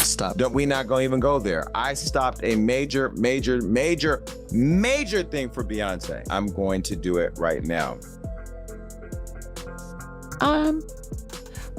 Stop. We not gonna even go there. I stopped a major thing for Beyonce. I'm going to do it right now.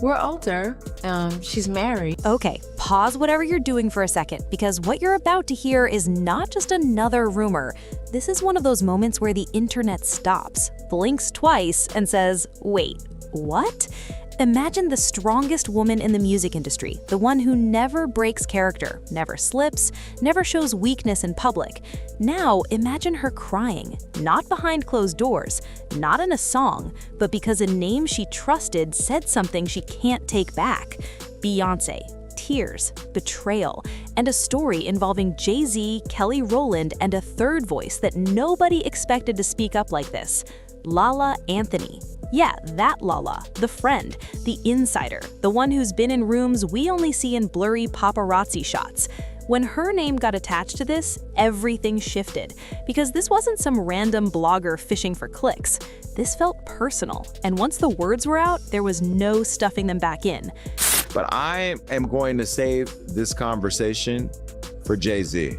We're older. She's married. Okay, pause whatever you're doing for a second, because what you're about to hear is not just another rumor. This is one of those moments where the internet stops, blinks twice, and says, wait, what? Imagine the strongest woman in the music industry, the one who never breaks character, never slips, never shows weakness in public. Now, imagine her crying, not behind closed doors, not in a song, but because a name she trusted said something she can't take back. Beyoncé, tears, betrayal, and a story involving Jay-Z, Kelly Rowland, and a third voice that nobody expected to speak up like this, Lala Anthony. Yeah, that Lala, the friend, the insider, the one who's been in rooms we only see in blurry paparazzi shots. When her name got attached to this, everything shifted, because this wasn't some random blogger fishing for clicks. This felt personal, and once the words were out, there was no stuffing them back in. But I am going to save this conversation for Jay-Z.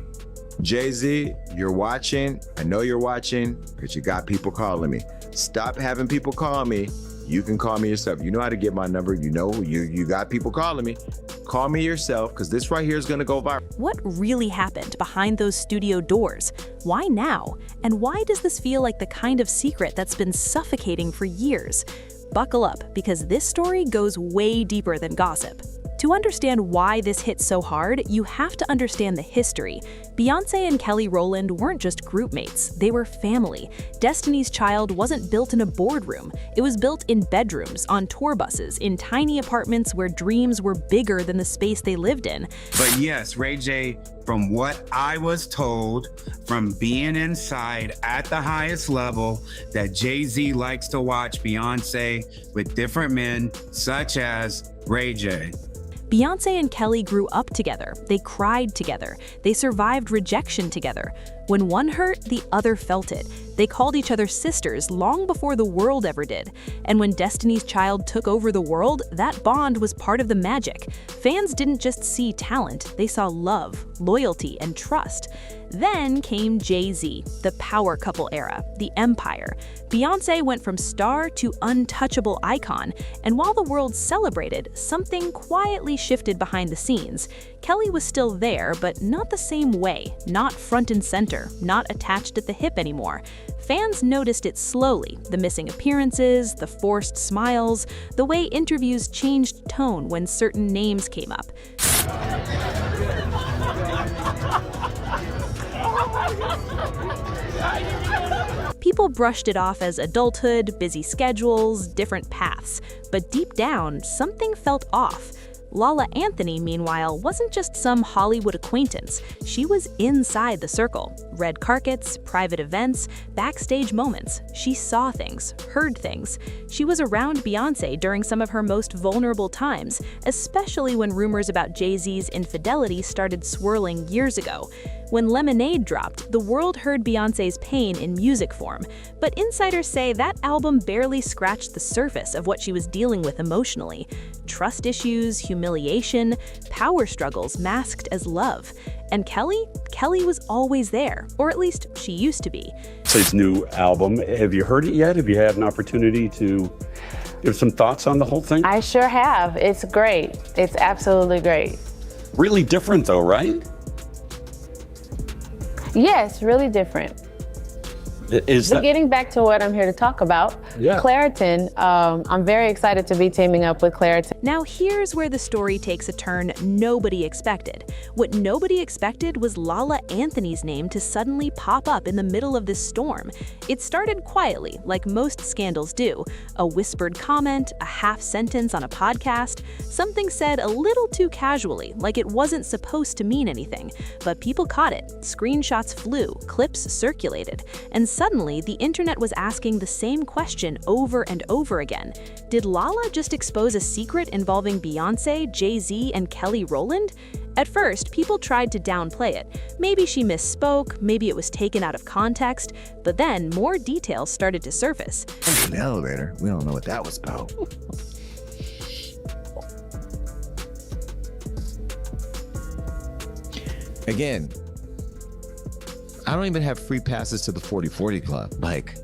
Jay-Z, you're watching. I know you're watching because you got people calling me. Stop having people call me. You can call me yourself. You know how to get my number. You know you got people calling me. Call me yourself, because this right here is going to go viral. What really happened behind those studio doors? Why now? And why does this feel like the kind of secret that's been suffocating for years? Buckle up, because this story goes way deeper than gossip. To understand why this hit so hard, you have to understand the history. Beyoncé and Kelly Rowland weren't just group mates, they were family. Destiny's Child wasn't built in a boardroom. It was built in bedrooms, on tour buses, in tiny apartments where dreams were bigger than the space they lived in. But yes, Ray J, from what I was told, from being inside at the highest level, that Jay-Z likes to watch Beyoncé with different men, such as Ray J. Beyoncé and Kelly grew up together, they cried together, they survived rejection together. When one hurt, the other felt it. They called each other sisters long before the world ever did. And when Destiny's Child took over the world, that bond was part of the magic. Fans didn't just see talent, they saw love, loyalty, and trust. Then came Jay-Z, the power couple era, the empire. Beyoncé went from star to untouchable icon, and while the world celebrated, something quietly shifted behind the scenes. Kelly was still there, but not the same way, not front and center, not attached at the hip anymore. Fans noticed it slowly, the missing appearances, the forced smiles, the way interviews changed tone when certain names came up. People brushed it off as adulthood, busy schedules, different paths, but deep down, something felt off. Lala Anthony, meanwhile, wasn't just some Hollywood acquaintance. She was inside the circle. Red carpets, private events, backstage moments. She saw things, heard things. She was around Beyoncé during some of her most vulnerable times, especially when rumors about Jay-Z's infidelity started swirling years ago. When Lemonade dropped, the world heard Beyoncé's pain in music form, but insiders say that album barely scratched the surface of what she was dealing with emotionally. Trust issues, humiliation, power struggles masked as love. And Kelly was always there, or at least she used to be. His new album, have you heard it yet? Have you had an opportunity to give some thoughts on the whole thing? I sure have. It's great. It's absolutely great. Really different though, right? Yes, really different. But getting back to what I'm here to talk about, Claritin, I'm very excited to be teaming up with Claritin. Now here's where the story takes a turn nobody expected. What nobody expected was Lala Anthony's name to suddenly pop up in the middle of this storm. It started quietly, like most scandals do. A whispered comment, a half sentence on a podcast, something said a little too casually, like it wasn't supposed to mean anything. But people caught it, screenshots flew, clips circulated, and suddenly the internet was asking the same question over and over again. Did Lala just expose a secret involving Beyoncé, Jay-Z, and Kelly Rowland? At first, people tried to downplay it. Maybe she misspoke, maybe it was taken out of context, but then more details started to surface. In the elevator, we don't know what that was about. Again, I don't even have free passes to the 40/40 club. Like,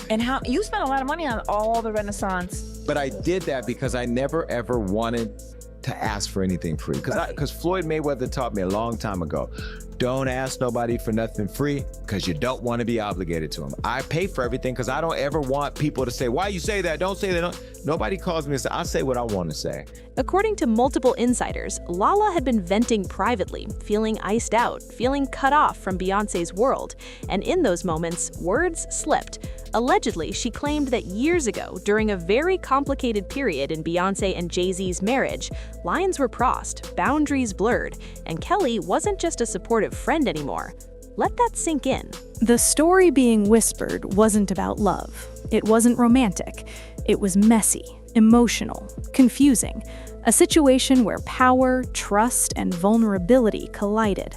And how you spent a lot of money on all the Renaissance. but I did that because I never ever wanted to ask for anything free. Because Floyd Mayweather taught me a long time ago, don't ask nobody for nothing free because you don't want to be obligated to them. I pay for everything because I don't ever want people to say, why you say that? Don't say that. Nobody calls me and says, I say what I want to say. According to multiple insiders, Lala had been venting privately, feeling iced out, feeling cut off from Beyoncé's world. And in those moments, words slipped. Allegedly, she claimed that years ago, during a very complicated period in Beyoncé and Jay-Z's marriage, lines were crossed, boundaries blurred, and Kelly wasn't just a supportive friend anymore. Let that sink in. The story being whispered wasn't about love. It wasn't romantic. It was messy, emotional, confusing. A situation where power, trust, and vulnerability collided.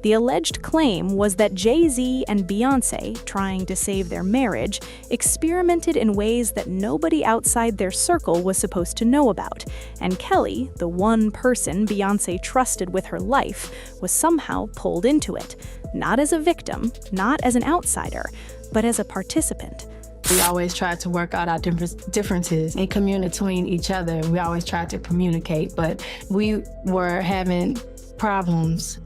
The alleged claim was that Jay-Z and Beyoncé, trying to save their marriage, experimented in ways that nobody outside their circle was supposed to know about, and Kelly, the one person Beyoncé trusted with her life, was somehow pulled into it, not as a victim, not as an outsider, but as a participant. We always tried to work out our differences and communicate between each other. We always tried to communicate, but we were having problems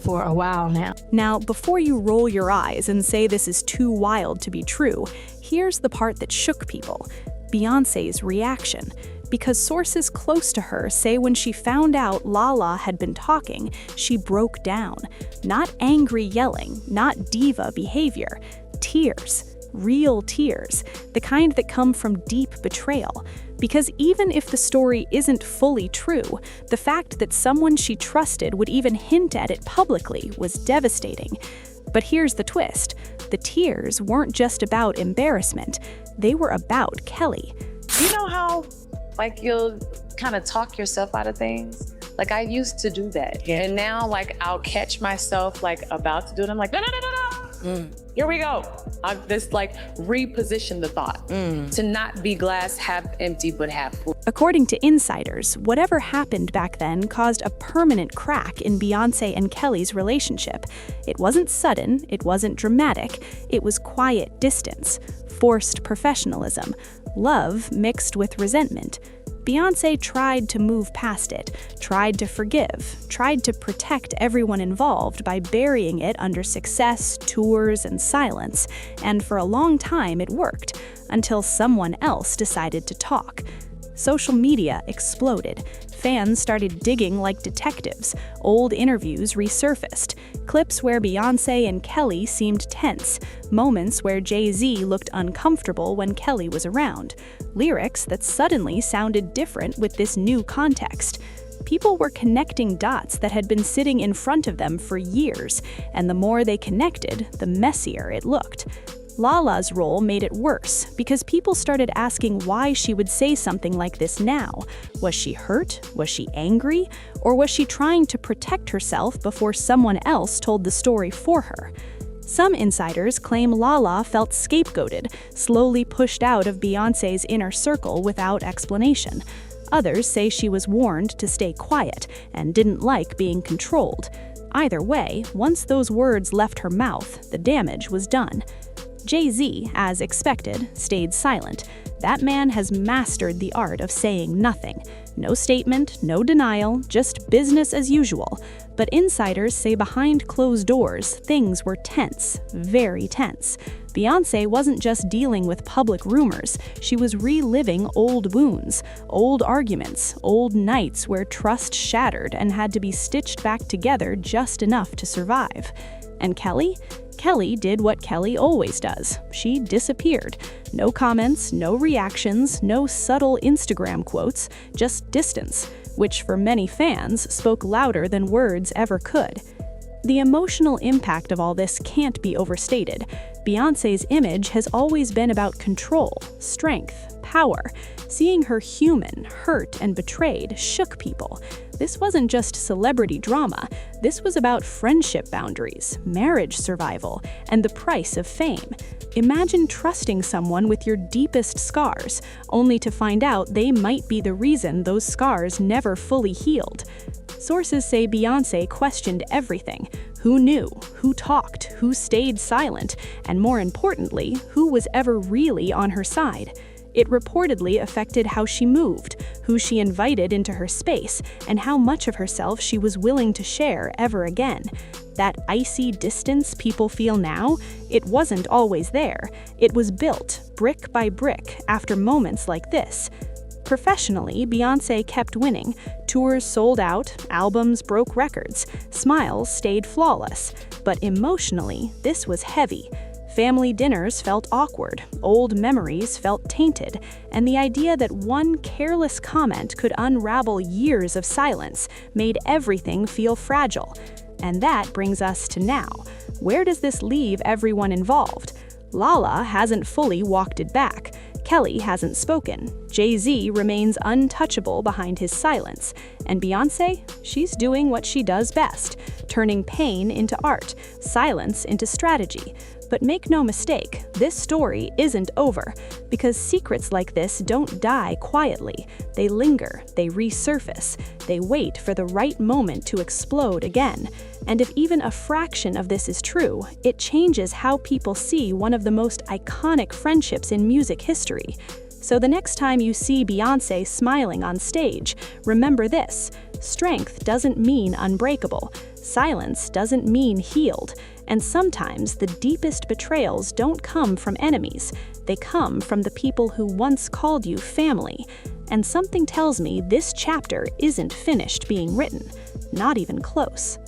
for a while now. Now, before you roll your eyes and say this is too wild to be true, here's the part that shook people: Beyoncé's reaction. Because sources close to her say when she found out Lala had been talking, she broke down. Not angry yelling, not diva behavior. Tears. Real tears. The kind that come from deep betrayal. Because even if the story isn't fully true, the fact that someone she trusted would even hint at it publicly was devastating. But here's the twist. The tears weren't just about embarrassment. They were about Kelly. You know how, like, you'll kind of talk yourself out of things? Like, I used to do that. Yeah. And now, like, I'll catch myself, like, about to do it. I'm like, no. Here we go. I'll just, like, reposition the thought to not be glass half empty, but half full. According to insiders, whatever happened back then caused a permanent crack in Beyoncé and Kelly's relationship. It wasn't sudden, it wasn't dramatic, it was quiet distance, forced professionalism, love mixed with resentment. Beyoncé tried to move past it, tried to forgive, tried to protect everyone involved by burying it under success, tours, and silence. And for a long time it worked, until someone else decided to talk. Social media exploded. Fans started digging like detectives. Old interviews resurfaced. Clips where Beyoncé and Kelly seemed tense. Moments where Jay-Z looked uncomfortable when Kelly was around. Lyrics that suddenly sounded different with this new context. People were connecting dots that had been sitting in front of them for years, and the more they connected, the messier it looked. Lala's role made it worse because people started asking why she would say something like this now. Was she hurt? Was she angry? Or was she trying to protect herself before someone else told the story for her? Some insiders claim Lala felt scapegoated, slowly pushed out of Beyoncé's inner circle without explanation. Others say she was warned to stay quiet and didn't like being controlled. Either way, once those words left her mouth, the damage was done. Jay-Z, as expected, stayed silent. That man has mastered the art of saying nothing. No statement, no denial, just business as usual. But insiders say behind closed doors, things were tense, very tense. Beyoncé wasn't just dealing with public rumors, she was reliving old wounds, old arguments, old nights where trust shattered and had to be stitched back together just enough to survive. And Kelly? Kelly did what Kelly always does. She disappeared. No comments, no reactions, no subtle Instagram quotes, just distance, which for many fans spoke louder than words ever could. The emotional impact of all this can't be overstated. Beyoncé's image has always been about control, strength, power. Seeing her human, hurt, and betrayed shook people. This wasn't just celebrity drama. This was about friendship boundaries, marriage survival, and the price of fame. Imagine trusting someone with your deepest scars, only to find out they might be the reason those scars never fully healed. Sources say Beyoncé questioned everything. Who knew? Who talked? Who stayed silent? And more importantly, who was ever really on her side? It reportedly affected how she moved, who she invited into her space, and how much of herself she was willing to share ever again. That icy distance people feel now, it wasn't always there. It was built, brick by brick, after moments like this. Professionally, Beyoncé kept winning. Tours sold out, albums broke records, smiles stayed flawless. But emotionally, this was heavy. Family dinners felt awkward, old memories felt tainted, and the idea that one careless comment could unravel years of silence made everything feel fragile. And that brings us to now. Where does this leave everyone involved? Lala hasn't fully walked it back. Kelly hasn't spoken. Jay-Z remains untouchable behind his silence. And Beyoncé? She's doing what she does best, turning pain into art, silence into strategy. But make no mistake, this story isn't over, because secrets like this don't die quietly. They linger, they resurface, they wait for the right moment to explode again. And if even a fraction of this is true, it changes how people see one of the most iconic friendships in music history. So the next time you see Beyoncé smiling on stage, remember this: strength doesn't mean unbreakable. Silence doesn't mean healed. And sometimes the deepest betrayals don't come from enemies. They come from the people who once called you family. And something tells me this chapter isn't finished being written. Not even close.